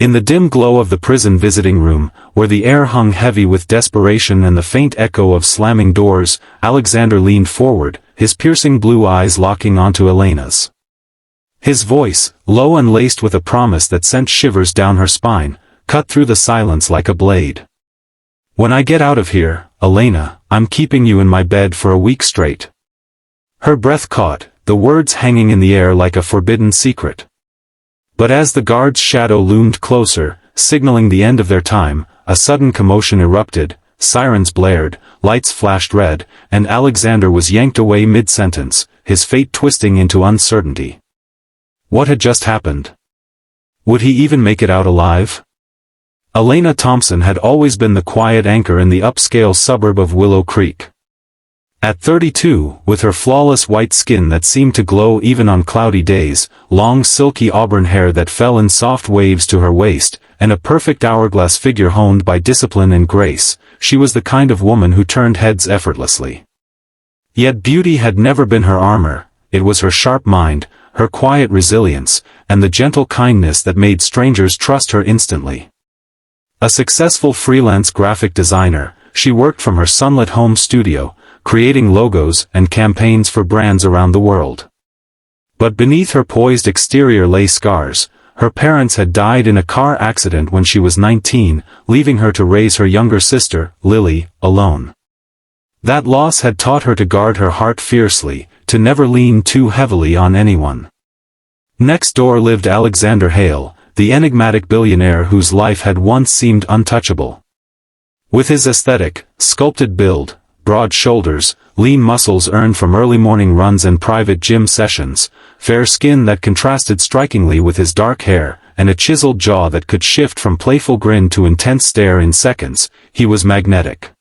In the dim glow of the prison visiting room, where the air hung heavy with desperation and the faint echo of slamming doors, Alexander leaned forward, his piercing blue eyes locking onto Elena's. His voice, low and laced with a promise that sent shivers down her spine, cut through the silence like a blade. "When I get out of here, Elena, I'm keeping you in my bed for a week straight." Her breath caught, the words hanging in the air like a forbidden secret. But as the guard's shadow loomed closer, signaling the end of their time, a sudden commotion erupted, sirens blared, lights flashed red, and Alexander was yanked away mid-sentence, his fate twisting into uncertainty. What had just happened? Would he even make it out alive? Elena Thompson had always been the quiet anchor in the upscale suburb of Willow Creek. At 32, with her flawless white skin that seemed to glow even on cloudy days, long silky auburn hair that fell in soft waves to her waist, and a perfect hourglass figure honed by discipline and grace, she was the kind of woman who turned heads effortlessly. Yet beauty had never been her armor, it was her sharp mind, her quiet resilience, and the gentle kindness that made strangers trust her instantly. A successful freelance graphic designer, she worked from her sunlit home studio, creating logos and campaigns for brands around the world. But beneath her poised exterior lay scars. Her parents had died in a car accident when she was 19, leaving her to raise her younger sister, Lily, alone. That loss had taught her to guard her heart fiercely, to never lean too heavily on anyone. Next door lived Alexander Hale, the enigmatic billionaire whose life had once seemed untouchable. With his aesthetic, sculpted build, broad shoulders, lean muscles earned from early morning runs and private gym sessions, fair skin that contrasted strikingly with his dark hair, and a chiseled jaw that could shift from playful grin to intense stare in seconds, he was magnetic.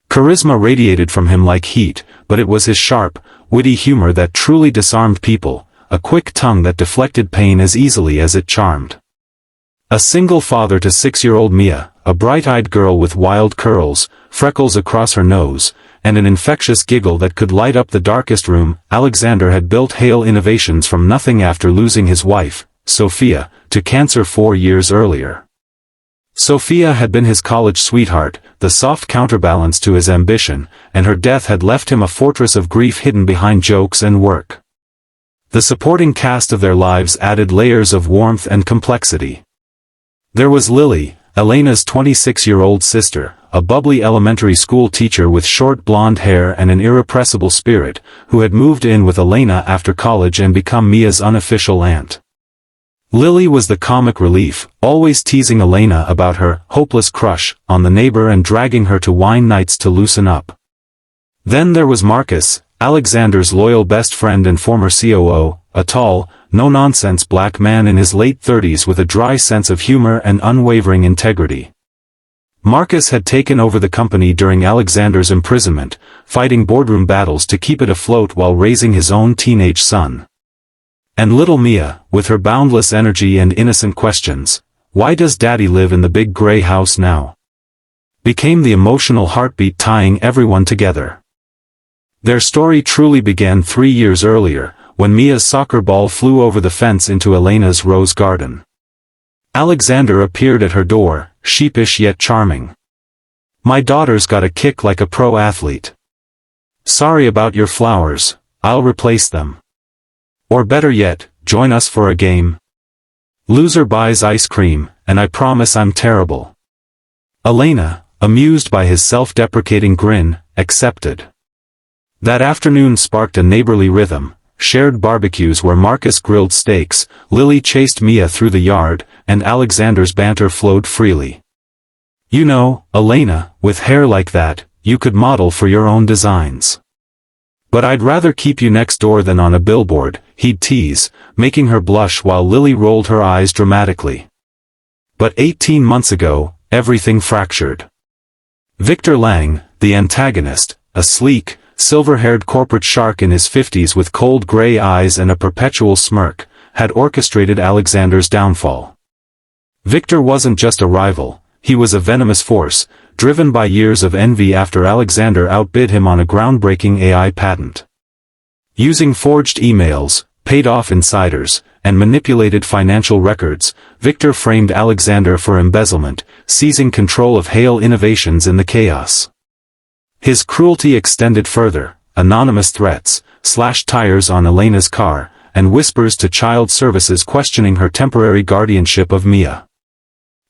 Charisma radiated from him like heat, but it was his sharp, witty humor that truly disarmed people, a quick tongue that deflected pain as easily as it charmed. A single father to 6-year-old Mia, a bright-eyed girl with wild curls, freckles across her nose, and an infectious giggle that could light up the darkest room, Alexander had built Hale Innovations from nothing after losing his wife, Sophia, to cancer 4 years earlier. Sophia had been his college sweetheart, the soft counterbalance to his ambition, and her death had left him a fortress of grief hidden behind jokes and work. The supporting cast of their lives added layers of warmth and complexity. There was Lily, Elena's 26-year-old sister, a bubbly elementary school teacher with short blonde hair and an irrepressible spirit, who had moved in with Elena after college and become Mia's unofficial aunt. Lily was the comic relief, always teasing Elena about her hopeless crush on the neighbor and dragging her to wine nights to loosen up. Then there was Marcus, Alexander's loyal best friend and former COO, a tall, no-nonsense black man in his late 30s with a dry sense of humor and unwavering integrity. Marcus had taken over the company during Alexander's imprisonment, fighting boardroom battles to keep it afloat while raising his own teenage son. And little Mia, with her boundless energy and innocent questions, "Why does Daddy live in the big gray house now?" became the emotional heartbeat tying everyone together. Their story truly began 3 years earlier, when Mia's soccer ball flew over the fence into Elena's rose garden. Alexander appeared at her door, sheepish yet charming. "My daughter's got a kick like a pro athlete. Sorry about your flowers, I'll replace them. Or better yet, join us for a game. Loser buys ice cream, and I promise I'm terrible." Elena, amused by his self-deprecating grin, accepted. That afternoon sparked a neighborly rhythm, shared barbecues where Marcus grilled steaks, Lily chased Mia through the yard, and Alexander's banter flowed freely. "You know, Elena, with hair like that, you could model for your own designs. But I'd rather keep you next door than on a billboard," he'd tease, making her blush while Lily rolled her eyes dramatically. But 18 months ago, everything fractured. Victor Lang, the antagonist, a sleek, silver-haired corporate shark in his 50s with cold gray eyes and a perpetual smirk, had orchestrated Alexander's downfall. Victor wasn't just a rival, he was a venomous force, driven by years of envy after Alexander outbid him on a groundbreaking AI patent. Using forged emails, paid-off insiders, and manipulated financial records, Victor framed Alexander for embezzlement, seizing control of Hale Innovations in the chaos. His cruelty extended further: anonymous threats, slashed tires on Elena's car, and whispers to child services questioning her temporary guardianship of Mia.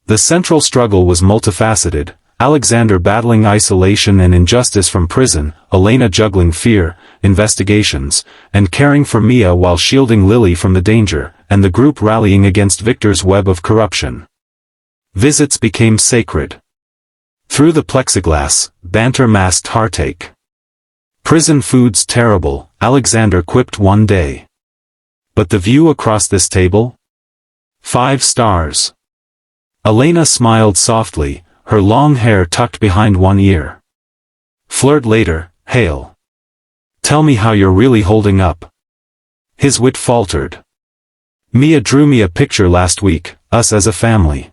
The central struggle was multifaceted: Alexander battling isolation and injustice from prison, Elena juggling fear, investigations, and caring for Mia while shielding Lily from the danger, and the group rallying against Victor's web of corruption. Visits became sacred. Through the plexiglass, Banter masked heartache. "Prison food's terrible," Alexander quipped one day. "But the view across this table? 5 stars. Elena smiled softly, her long hair tucked behind one ear. "Flirt later, Hale. Tell me how you're really holding up." His wit faltered. "Mia drew me a picture last week, us as a family.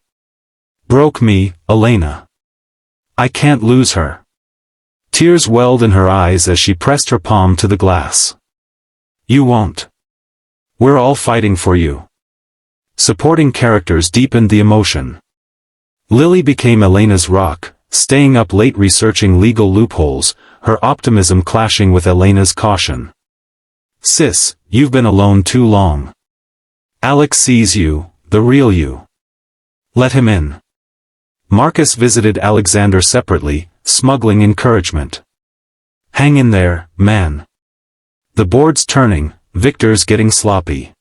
Broke me, Elena. I can't lose her." Tears welled in her eyes as she pressed her palm to the glass. "You won't. We're all fighting for you." Supporting characters deepened the emotion. Lily became Elena's rock, staying up late researching legal loopholes, her optimism clashing with Elena's caution. "Sis, you've been alone too long. Alex sees you, the real you. Let him in." Marcus visited Alexander separately, smuggling encouragement. "Hang in there, man. The board's turning, Victor's getting sloppy."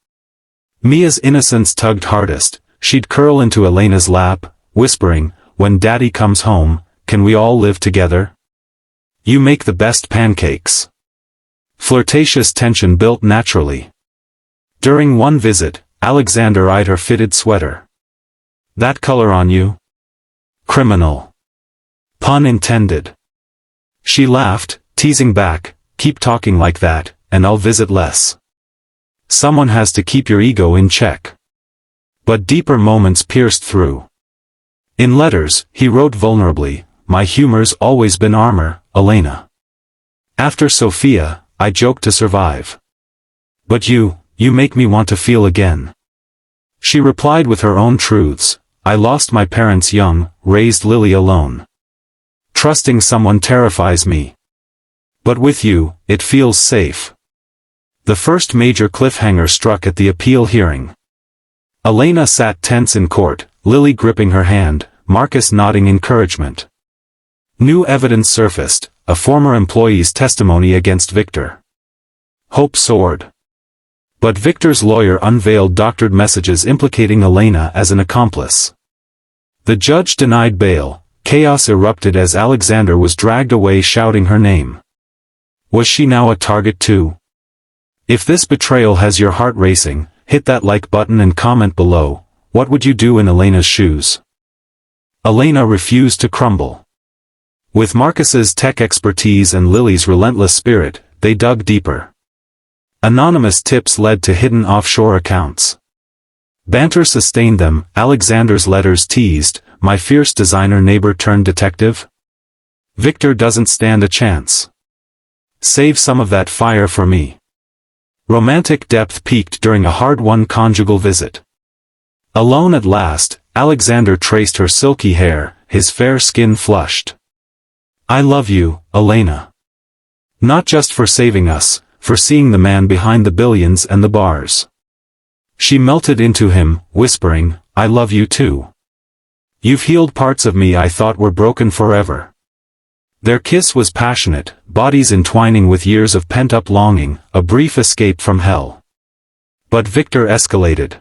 Mia's innocence tugged hardest. She'd curl into Elena's lap, whispering, "When Daddy comes home, can we all live together? You make the best pancakes." Flirtatious tension built naturally. During one visit, Alexander eyed her fitted sweater. "That color on you? Criminal. Pun intended." She laughed, teasing back, "Keep talking like that, and I'll visit less." Someone has to keep your ego in check. But deeper moments pierced through. In letters, he wrote vulnerably, "My humor's always been armor, Elena. After Sophia, I joked to survive. But you make me want to feel again." She replied with her own truths: "I lost my parents young, raised Lily alone. Trusting someone terrifies me. But with you, it feels safe." The first major cliffhanger struck at the appeal hearing. Elena sat tense in court, Lily gripping her hand, Marcus nodding encouragement. New evidence surfaced, a former employee's testimony against Victor. Hope soared. But Victor's lawyer unveiled doctored messages implicating Elena as an accomplice. The judge denied bail. Chaos erupted as Alexander was dragged away shouting her name. Was she now a target too? If this betrayal has your heart racing, hit that like button and comment below. What would you do in Elena's shoes? Elena refused to crumble. With Marcus's tech expertise and Lily's relentless spirit, they dug deeper. Anonymous tips led to hidden offshore accounts. Banter sustained them. Alexander's letters teased, "My fierce designer neighbor turned detective? Victor doesn't stand a chance. Save some of that fire for me." Romantic depth peaked during a hard-won conjugal visit. Alone at last, Alexander traced her silky hair, his fair skin flushed. "I love you, Elena. Not just for saving us, for seeing the man behind the billions and the bars." She melted into him, whispering, "I love you too. You've healed parts of me I thought were broken forever." Their kiss was passionate, bodies entwining with years of pent-up longing, a brief escape from hell. But Victor escalated.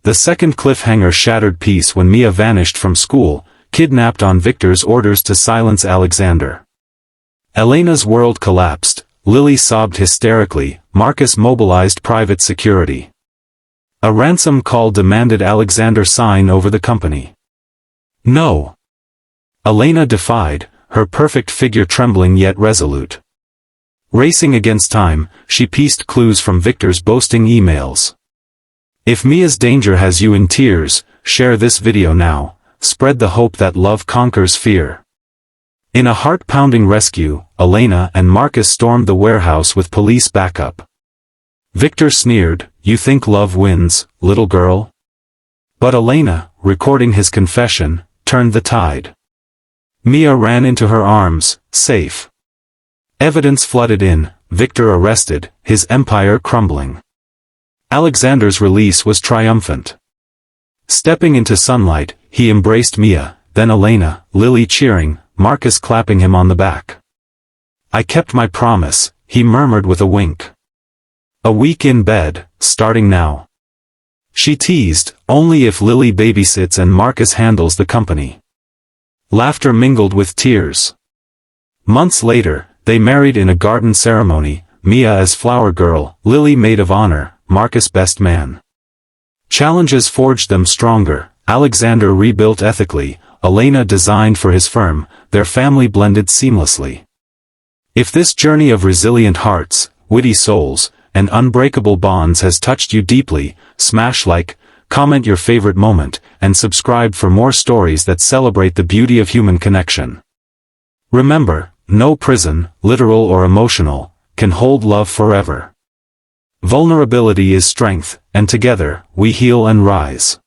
The second cliffhanger shattered peace when Mia vanished from school, kidnapped on Victor's orders to silence Alexander. Elena's world collapsed, Lily sobbed hysterically, Marcus mobilized private security. A ransom call demanded Alexander sign over the company. No. Elena defied, her perfect figure trembling yet resolute. Racing against time, she pieced clues from Victor's boasting emails. If Mia's danger has you in tears, share this video now, spread the hope that love conquers fear. In a heart-pounding rescue, Elena and Marcus stormed the warehouse with police backup. Victor sneered, "You think love wins, little girl?" But Elena, recording his confession, turned the tide. Mia ran into her arms, safe. Evidence flooded in, Victor arrested, his empire crumbling. Alexander's release was triumphant. Stepping into sunlight, he embraced Mia, then Elena, Lily cheering, Marcus clapping him on the back. "I kept my promise," he murmured with a wink. "A week in bed, starting now." She teased, "Only if Lily babysits and Marcus handles the company." Laughter mingled with tears. Months later, they married in a garden ceremony, Mia as flower girl, Lily maid of honor, Marcus best man. Challenges forged them stronger, Alexander rebuilt ethically, Elena designed for his firm, their family blended seamlessly. If this journey of resilient hearts, witty souls, and unbreakable bonds has touched you deeply, smash like, comment your favorite moment, and subscribe for more stories that celebrate the beauty of human connection. Remember, no prison, literal or emotional, can hold love forever. Vulnerability is strength, and together, we heal and rise.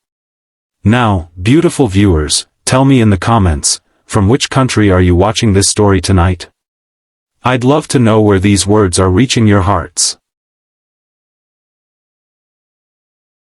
Now, beautiful viewers, tell me in the comments, from which country are you watching this story tonight? I'd love to know where these words are reaching your hearts.